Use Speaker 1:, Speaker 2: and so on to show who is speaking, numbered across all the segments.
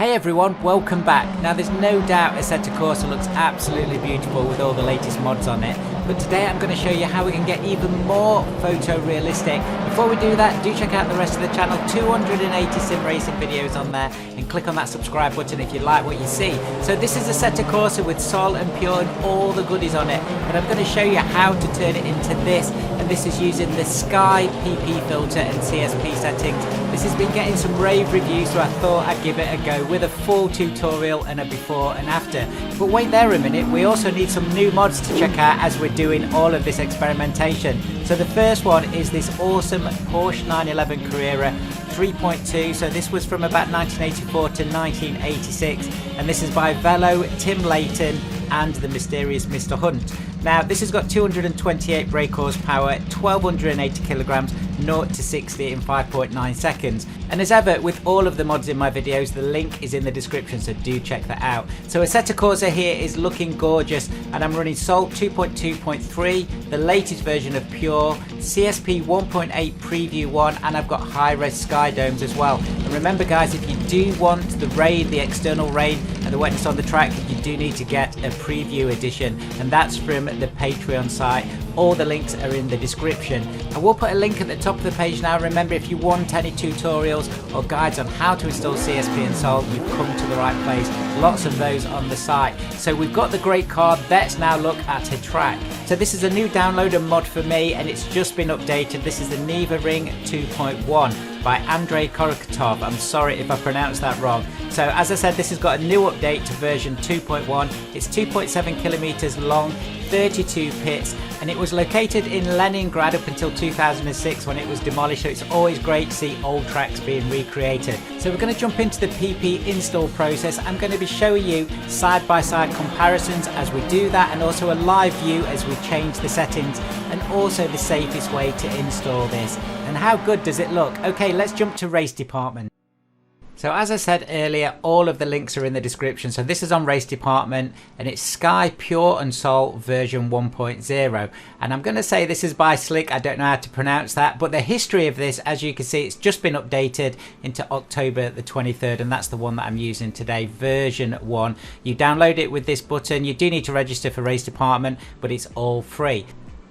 Speaker 1: Hey everyone, welcome back. Now there's no doubt Assetto Corsa looks absolutely beautiful with all the latest mods on it, but today I'm going to show you how we can get even more photorealistic. Before we do that, do check out the rest of the channel, 280 sim racing videos on there, and click on that subscribe button if you like what you see. So this is Assetto Corsa with Sol and Pure and all the goodies on it, but I'm going to show you how to turn it into this, and this is using the Sky PP filter and CSP settings. This has been getting some rave reviews, so I thought I'd give it a go with a full tutorial and a before and after. But wait there a minute, we also need some new mods to check out as we're doing all of this experimentation. So the first one is this awesome Porsche 911 Carrera 3.2. So this was from about 1984 to 1986, and this is by Velo, Tim Layton and the mysterious Mr. Hunt. Now this has got 228 brake horsepower, 1280 kilograms, 0 to 60 in 5.9 seconds. And as ever with all of the mods in my videos, the link is in the description, so do check that out. So Assetto Corsa here is looking gorgeous, and I'm running Sol 2.2.3, the latest version of Pure, CSP 1.8 Preview 1, and I've got high-res sky domes as well. And remember guys, if you do want the rain, the external rain and the wetness on the track, you do need to get a preview edition, and that's from the Patreon site. All the links are in the description. I will put a link at the top of the page now. Remember, if you want any tutorials or guides on how to install CSP and Sol, you've come to the right place. Lots of those on the site. So we've got the great car. Let's now look at a track. So this is a new download and mod for me, and it's just been updated. This is the Neva Ring 2.1 by Andrei Korokotov. I'm sorry if I pronounced that wrong. So as I said, this has got a new update to version 2.1. It's 2.7 kilometers long, 32 pits, and it was located in Leningrad up until 2006 when it was demolished, so it's always great to see old tracks being recreated. So we're going to jump into the PP install process. I'm going to be showing you side-by-side comparisons as we do that, and also a live view as we change the settings, and also the safest way to install this. And how good does it look? Okay, let's jump to race department. So as I said earlier, all of the links are in the description. So this is on race department, and it's Sky Pure and Sol version 1.0. And I'm going to say this is by Slick. I don't know how to pronounce that, but the history of this, as you can see, it's just been updated into October the 23rd, and that's the one that I'm using today, version 1. You download it with this button. You do need to register for race department, but it's all free.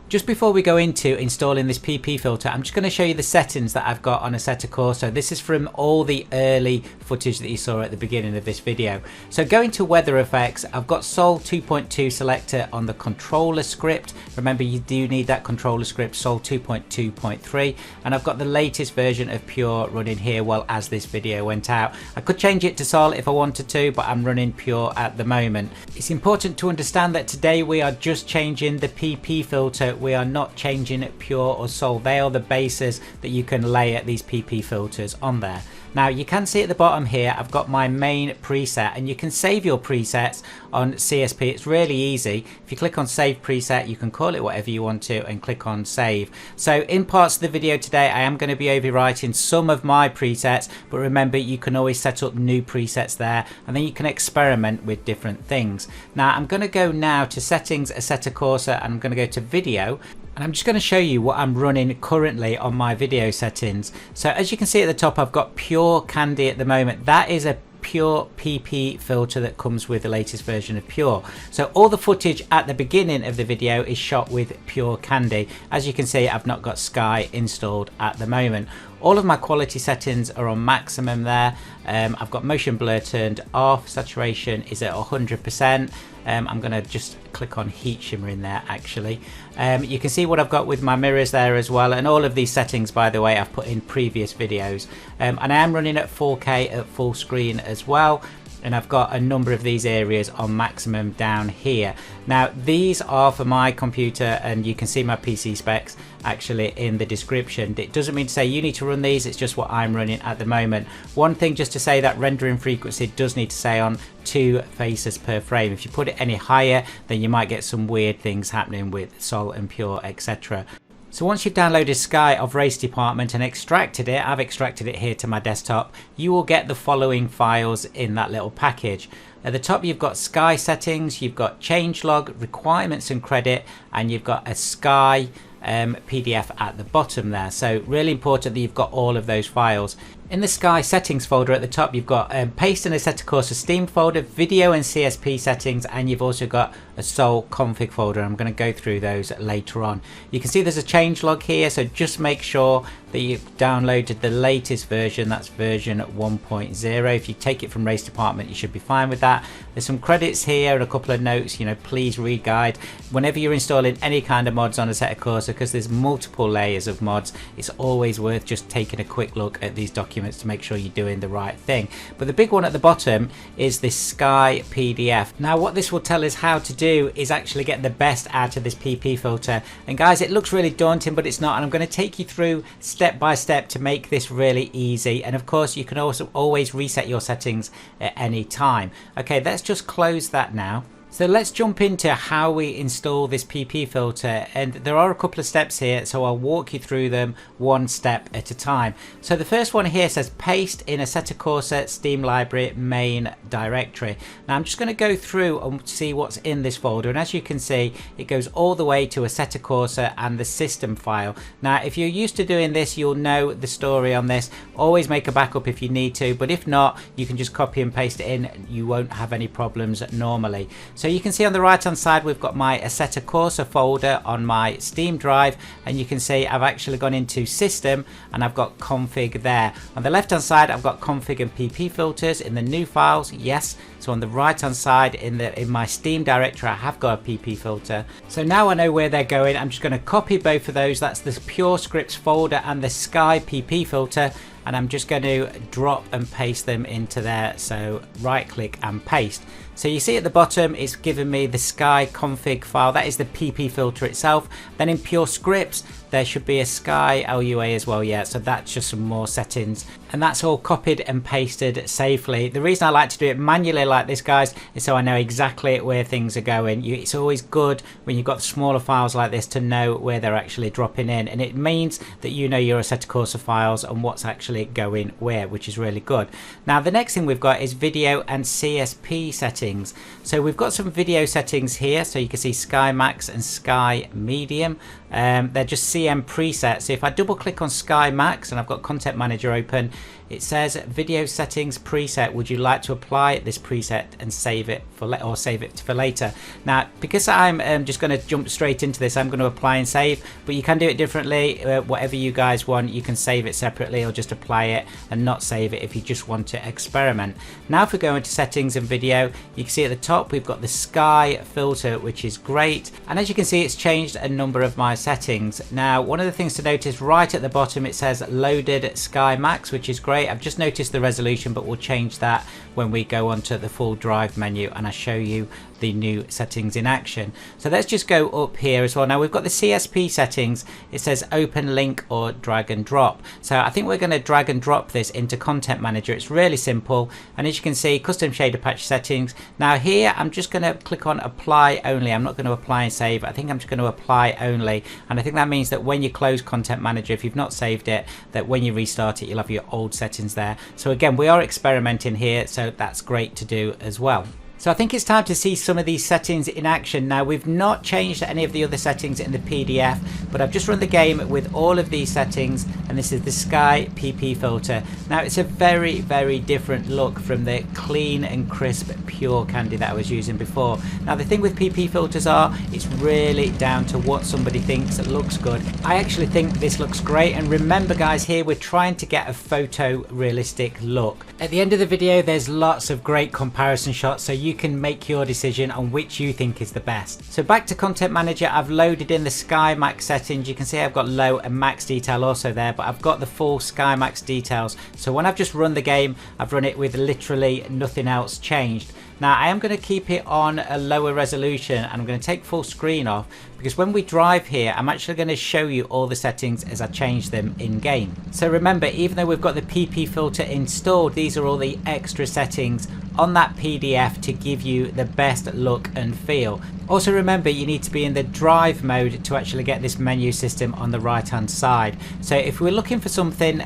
Speaker 1: Just before we go into installing this PP filter, I'm just going to show you the settings that I've got on Assetto Corsa. This is from all the early footage that you saw at the beginning of this video. So going to weather effects, I've got Sol 2.2 selector on the controller script. Remember, you do need that controller script, Sol 2.2.3, and I've got the latest version of Pure running here while as this video went out. I could change it to Sol if I wanted to, but I'm running Pure at the moment. It's important to understand that today we are just changing the PP filter. We are not changing Pure or Sol. They are the bases that you can layer these PP filters on there. Now you can see at the bottom here I've got my main preset, and you can save your presets on CSP. It's really easy. If you click on save preset, you can call it whatever you want to and click on save. So in parts of the video today I am going to be overwriting some of my presets, but remember, you can always set up new presets there, and then you can experiment with different things. Now I'm going to go now to settings, Assetto Corsa, and I'm going to go to video. And I'm just going to show you what I'm running currently on my video settings. So as you can see at the top, I've got Pure Candy at the moment. That is a Pure PP filter that comes with the latest version of Pure. So all the footage at the beginning of the video is shot with Pure Candy. As you can see, I've not got Sky installed at the moment. All of my quality settings are on maximum there. I've got motion blur turned off, saturation is at 100%. I'm going to just click on heat shimmer in there actually. You can see what I've got with my mirrors there as well, and all of these settings, by the way, I've put in previous videos. And I am running at 4K at full screen as well, and I've got a number of these areas on maximum down here. Now these are for my computer, and you can see my PC specs actually in the description. It doesn't mean to say you need to run these, it's just what I'm running at the moment. One thing just to say, that rendering frequency does need to stay on 2 faces per frame. If you put it any higher, then you might get some weird things happening with Sol and Pure, etc. So once you've downloaded Sky of Race Department and extracted it, I've extracted it here to my desktop, you will get the following files in that little package. At the top you've got Sky settings, you've got changelog, requirements and credit, and you've got a Sky PDF at the bottom there. So really important that you've got all of those files. In the Sky settings folder at the top, you've got paste and Assetto Corsa Steam folder, video and CSP settings, and you've also got a sole config folder. I'm going to go through those later on. You can see there's a change log here, so just make sure that you've downloaded the latest version. That's version 1.0. If you take it from Race Department, you should be fine with that. There's some credits here and a couple of notes. You know, please read guide whenever you're installing any kind of mods on Assetto Corsa, because there's multiple layers of mods. It's always worth just taking a quick look at these documents to make sure you're doing the right thing. But the big one at the bottom is this Sky PDF. Now what this will tell us how to do is actually get the best out of this PP filter. And guys, it looks really daunting, but it's not, and I'm going to take you through step by step to make this really easy. And of course you can also always reset your settings at any time. Okay, let's just close that now. So let's jump into how we install this PP filter, and there are a couple of steps here, so I'll walk you through them one step at a time. So the first one here says paste in Assetto Corsa Steam Library main directory. Now I'm just going to go through and see what's in this folder, and as you can see it goes all the way to Assetto Corsa and the system file. Now if you're used to doing this, you'll know the story on this. Always make a backup if you need to, but if not, you can just copy and paste it in. You won't have any problems normally. So you can see on the right hand side we've got my Assetto Corsa folder on my Steam drive, and you can see I've actually gone into system and I've got config there. On the left hand side I've got config and PP filters in the new files, yes. So on the right hand side in my Steam directory I have got a PP filter. So now I know where they're going. I'm just going to copy both of those. That's the Pure Scripts folder and the Sky PP filter, and I'm just going to drop and paste them into there. So right click and paste. So you see at the bottom it's given me the Sky config file. That is the PP filter itself. Then in Pure Scripts there should be a Sky LUA as well, yeah, so that's just some more settings, and that's all copied and pasted safely. The reason I like to do it manually like this, guys, is so I know exactly where things are going. It's always good when you've got smaller files like this to know where they're actually dropping in, and it means that you know your Assetto Corsa files and what's actually going where, which is really good. Now the next thing we've got is video and CSP settings. So we've got some video settings here, so you can see Sky Max and Sky Medium. They're just CM presets. So if I double click on Sky Max and I've got Content Manager open, it says video settings preset. Would you like to apply this preset and save it for later? Now because I'm just going to jump straight into this, I'm going to apply and save, but you can do it differently. Whatever you guys want, you can save it separately or just apply it and not save it if you just want to experiment. Now if we go into settings and video, you can see at the top we've got the Sky filter, which is great, and as you can see it's changed a number of my settings. Now one of the things to notice, right at the bottom it says loaded Sky Max, which is great. I've just noticed the resolution, but we'll change that when we go onto the full drive menu and I show you the new settings in action. So let's just go up here as well. Now we've got the CSP settings. It says open link or drag and drop. So I think we're going to drag and drop this into Content Manager. It's really simple, and as you can see, custom shader patch settings. Now here I'm just going to click on apply only. I'm not going to apply and save. I think I'm just going to apply only, and I think that means that when you close Content Manager, if you've not saved it, that when you restart it you'll have your old settings there. So again, we are experimenting here, so that's great to do as well. So I think it's time to see some of these settings in action. Now we've not changed any of the other settings in the PDF, but I've just run the game with all of these settings, and this is the Sky PP filter. Now it's a very, very different look from the clean and crisp pure candy that I was using before. Now the thing with PP filters are, it's really down to what somebody thinks that looks good. I actually think this looks great, and remember guys, here we're trying to get a photo realistic look. At the end of the video there's lots of great comparison shots, so you can make your decision on which you think is the best. So back to Content Manager, I've loaded in the Sky Max settings. You can see I've got low and max detail also there, but I've got the full Sky Max details. So when I've just run the game, I've run it with literally nothing else changed. Now I am going to keep it on a lower resolution, and I'm going to take full screen off, because when we drive here I'm actually going to show you all the settings as I change them in game. So remember, even though we've got the PP filter installed, these are all the extra settings on that PDF to give you the best look and feel. Also remember, you need to be in the drive mode to actually get this menu system on the right hand side. So if we're looking for something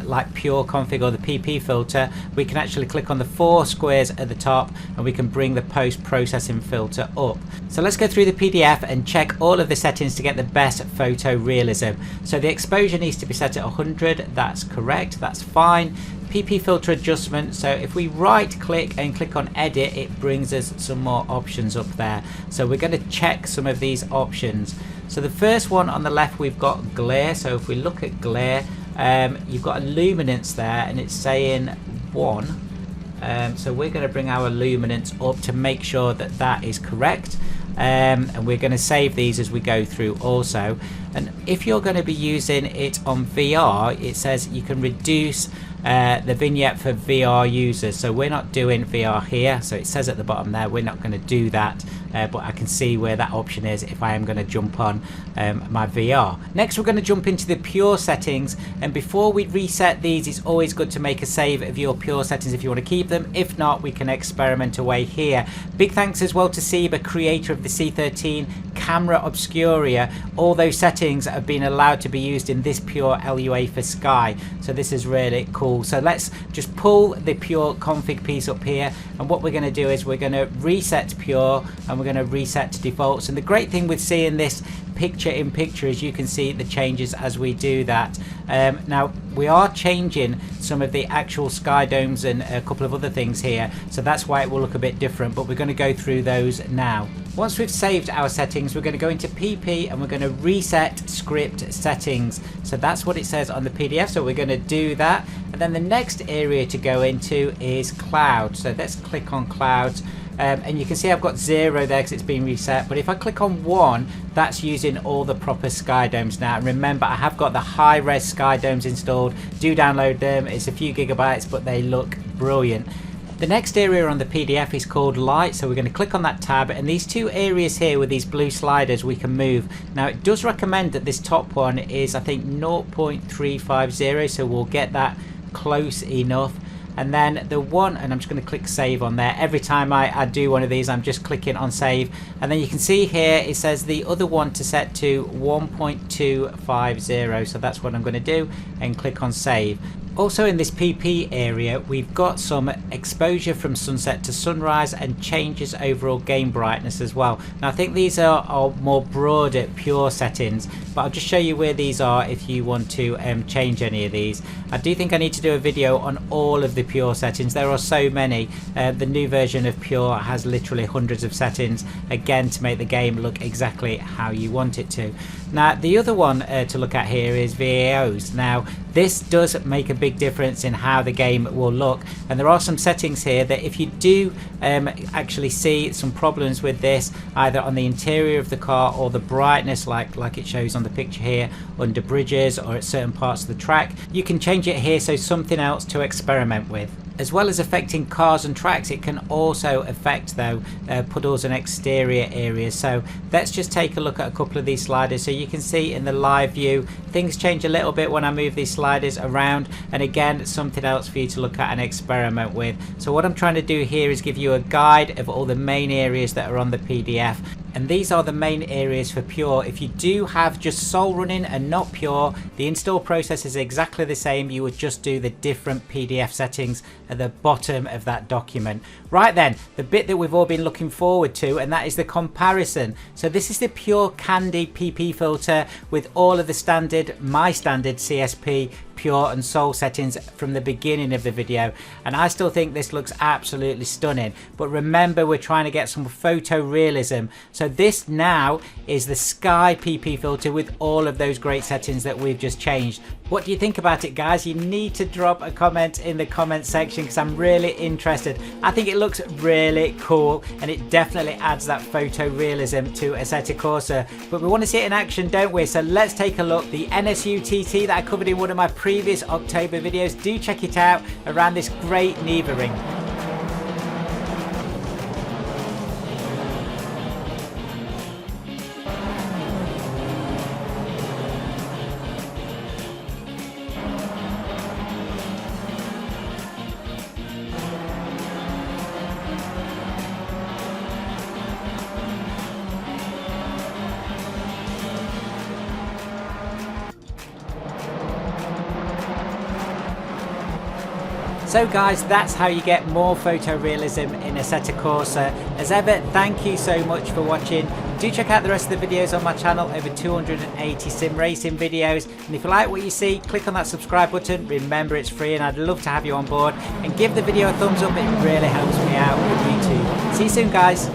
Speaker 1: like pure config or the PP filter, we can actually click on the 4 squares at the top and we can bring the post processing filter up. So let's go through the PDF and check all of the settings to get the best photo realism. So the exposure needs to be set at 100, that's correct, that's fine. PP filter adjustment, so if we right click and click on edit, it brings us some more options up there. So we're going to check some of these options. So the first one on the left, we've got glare. So if we look at glare, you've got a luminance there and it's saying 1. So we're going to bring our luminance up to make sure that that is correct. And we're going to save these as we go through also. And if you're going to be using it on VR, it says you can reduce the vignette for VR users. So we're not doing VR here, so it says at the bottom there we're not going to do that, but I can see where that option is if I am going to jump on my VR. Next we're going to jump into the pure settings, and before we reset these, it's always good to make a save of your pure settings if you want to keep them. If not, we can experiment away here. Big thanks as well to Seba, creator of the C13 camera obscuria. All those settings have been allowed to be used in this pure LUA for Sky, so this is really cool. So let's just pull the pure config piece up here, and what we're going to do is we're going to reset pure and we're going to reset to defaults. And the great thing with seeing this picture in picture is you can see the changes as we do that. Now we are changing some of the actual sky domes and a couple of other things here, so that's why it will look a bit different, but we're going to go through those now. Once we've saved our settings, we're going to go into PP and we're going to reset script settings. So that's what it says on the PDF, so we're going to do that. And then the next area to go into is cloud. So let's click on clouds. And you can see I've got 0 there because it's been reset, but if I click on 1, that's using all the proper sky domes now. And remember, I have got the high res sky domes installed. Do download them, it's a few gigabytes, but they look brilliant. The next area on the PDF is called light, so we're going to click on that tab, and these 2 areas here with these blue sliders we can move. Now it does recommend that this top one is, I think, 0.350, so we'll get that close enough. And then the one, and I'm just going to click save on there. Every time I do one of these, I'm just clicking on save, and then you can see here it says the other one to set to 1.250, so that's what I'm going to do, and click on save. Also in this PP area, we've got some exposure from sunset to sunrise and changes overall game brightness as well. Now I think these are more broader pure settings, but I'll just show you where these are if you want to change any of these. I do think I need to do a video on all of the pure settings. There are so many. The new version of pure has literally hundreds of settings, again, to make the game look exactly how you want it to. Now the other one to look at here is VAOs. Now this does make a big difference in how the game will look, and there are some settings here that if you do actually see some problems with this, either on the interior of the car or the brightness like it shows on the picture here, under bridges or at certain parts of the track, you can change it here, so something else to experiment with. As well as affecting cars and tracks, it can also affect though puddles and exterior areas. So let's just take a look at a couple of these sliders. So you can see in the live view things change a little bit when I move these sliders around, and again something else for you to look at and experiment with. So what I'm trying to do here is give you a guide of all the main areas that are on the PDF. And these are the main areas for pure. If you do have just Sol running and not pure, the install process is exactly the same. You would just do the different PDF settings at the bottom of that document. Right then, the bit that we've all been looking forward to, and that is the comparison. So this is the pure Candy PP filter with all of the standard, my standard CSP, pure and Sol settings from the beginning of the video, and I still think this looks absolutely stunning. But remember, we're trying to get some photo realism, so this now is the Sky PP filter with all of those great settings that we've just changed. What do you think about it, guys? You need to drop a comment in the comment section because I'm really interested. I think it looks really cool, and it definitely adds that photo realism to Assetto Corsa, but we want to see it in action, don't we? So let's take a look. The NSU TT that I covered in one of my previous October videos, do check it out, around this great Neva ring. So guys, that's how you get more photorealism in Assetto Corsa. As ever, thank you so much for watching. Do check out the rest of the videos on my channel, over 280 sim racing videos. And if you like what you see, click on that subscribe button. Remember, it's free and I'd love to have you on board. And give the video a thumbs up, it really helps me out with YouTube. See you soon guys.